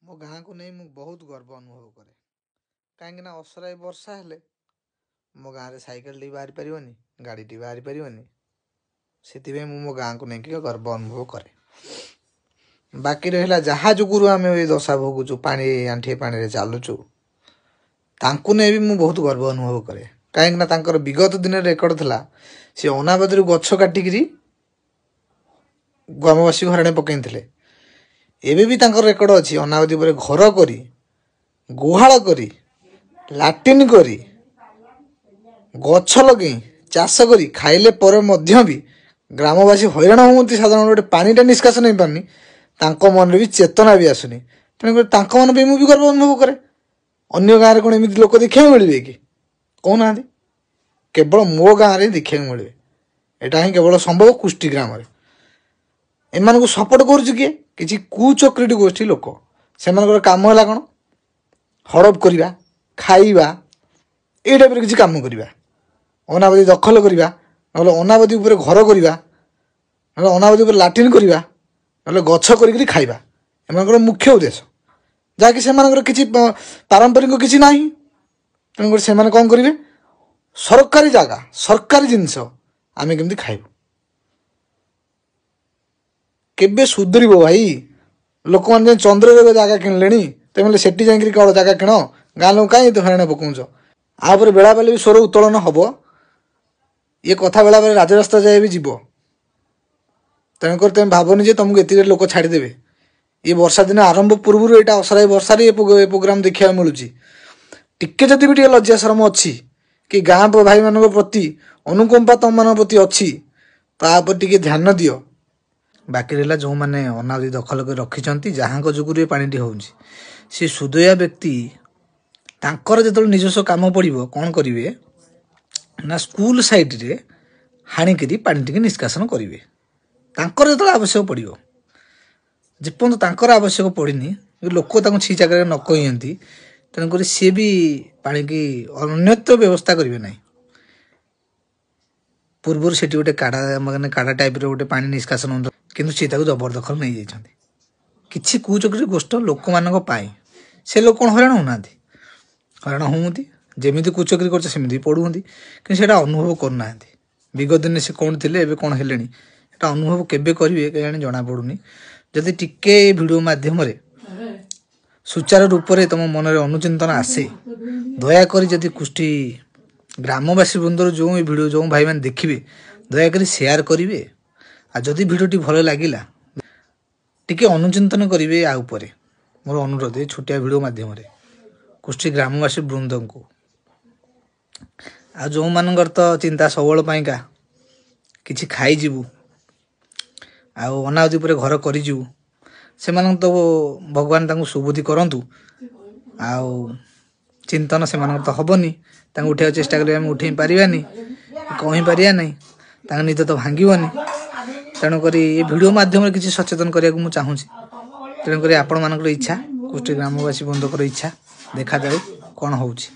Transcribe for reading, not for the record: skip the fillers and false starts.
मो गाँ को नहीं बहुत गर्व अनुभव करे कहीं असराई वर्षा हेले मो गाँव में साइकेल टी बाहरी पारनी गाड़ी टी बाहरी पारनी से मो गाँ को लेकिन गर्व अनुभव करे। बाकी रहा जहाँ जुगुरु आम दशा भोगुचु पानी आंठे पानी चलुचु तांकु नहीं भी बहुत गर्व अनुभव करे कहीं विगत दिन रेकर्ड था सी अनाबदी गछ काटिकी ग्रामवासी हराण पकई एबे भी तांकर रेकर्ड अच्छी अनाबदी पर घर करी गुहाल करी लाट्रिन करी गछ लगे चाष करी खाइले पर मध्य भी ग्रामवासी हैरान होती साधारण गोटे पानीटा निष्कासन हो पारनी मन भी चेतना भी आसुनी तेणुक मन भी मुझे गर्व अनुभव करे। अन्य गाँव में कौन एमती लोक देखा मिले कि कहना केवल मो गाँव में देखा मिले यहाँ ही केवल संभव कुष्टी ग्राम एम सपोर्ट कर कुचक्रीट गोष्ठी लोक से कम है कौन हड़प करवा खाइबा ये टाइप किसी कम करवा अनाबदी दखल करवा ना अनाबदी घर करवा ना अनाबदी लाट्रिन करवा ना गछ कर खाइबा एम मुख्य उद्देश्य जहाँकि से किसी पारंपरिक किसी ना तेणुक से कौन करेंगे सरकारी जगह सरकारी जिनस आम केमती खाइबू केबे सुधर भाई लोक मैंने चंद्र जगह किणले तेमें से कौन जगह किण गाँ लोग कहीं तो हरण पकाउच आपर बेला बेले भी स्वर उत्तोलन हम ये कथा बेला बेले राजरास्ता जाए भी जीव तेणुक तुम भावनी जे तुमको एत लोक छाड़देवे ये वर्षा दिन आरंभ पूर्व यहाँ असराई वर्षार ये प्रोग्राम देखा मिलूँ टिके जदि भी लज्जा शरम अच्छी कि गाँ भाई मान प्रति अनुकंपा तुम मान प्रति अच्छी तापर टिके ध्यान दियो। बाकी रहा जो मैंने अनाबदी दखल कर रखिंट जहाँ जुगुर पानी सी सुदया व्यक्ति तांकर जो निजस्व काम पड़ो कौन करेंगे ना स्कूल साइड रे हाणिकी पानी टी निष्कासन करेंगे तांकर जो आवश्यक पड़ो जेपर्यंत तांकर आवश्यक पड़नी लोक छी जगह न कहती तेणुक सी भी पानी की अन्यत्र व्यवस्था करेंगे ना पूर्व से गोटे काढ़ा मैंने काढ़ा टाइप गोटे पानी निष्कासन होता किंतु सी जबरदखल नहीं जाती किसी कुचक्री गोष्ठ लोक मान से लोग कौन हराण होना हराण होती जमी कुचक्री करमी पढ़ुंती कि अनुभव करना विगत दिन से कौन थे एवं कौन है अनुभव केवे करेंगे कहीं जना पड़ूनी जदि टिके भिडियो मध्यम सुचारू रूप से तुम मन में अनुचिंतन आसे दयाकोरी जदि कुष्टी ग्रामवासी बंदर जो भिडियो जो भाई मैंने देखिए दयाकोरी शेयर करेंगे आ जदि भिडियोटी भल लगिला टिके अनुचिंतन करेंगे आ उपरे मोर अनुरोध ये छोटिया भिडियो मध्यम कुष्टी ग्रामवासी वृंद को आ जो मानकर तो चिंता सबल पाइका किछि खाईजिबू आउ अनावधि पर घर करूँ से तो भगवान तांको सुबुद्धि करंतु आउ चिंतन से तो हेनी उठा चेष्टा करें उठे पारानी कहीं पारा ना निद तो भांगनी तेणुक ये भिडियो मध्यम किसी सचेतन करने को चाहूँगी तेणुक आपण मान इच्छा कुष्टी ग्रामवासी बंधुकर इच्छा देखा जाए कौन होउछि।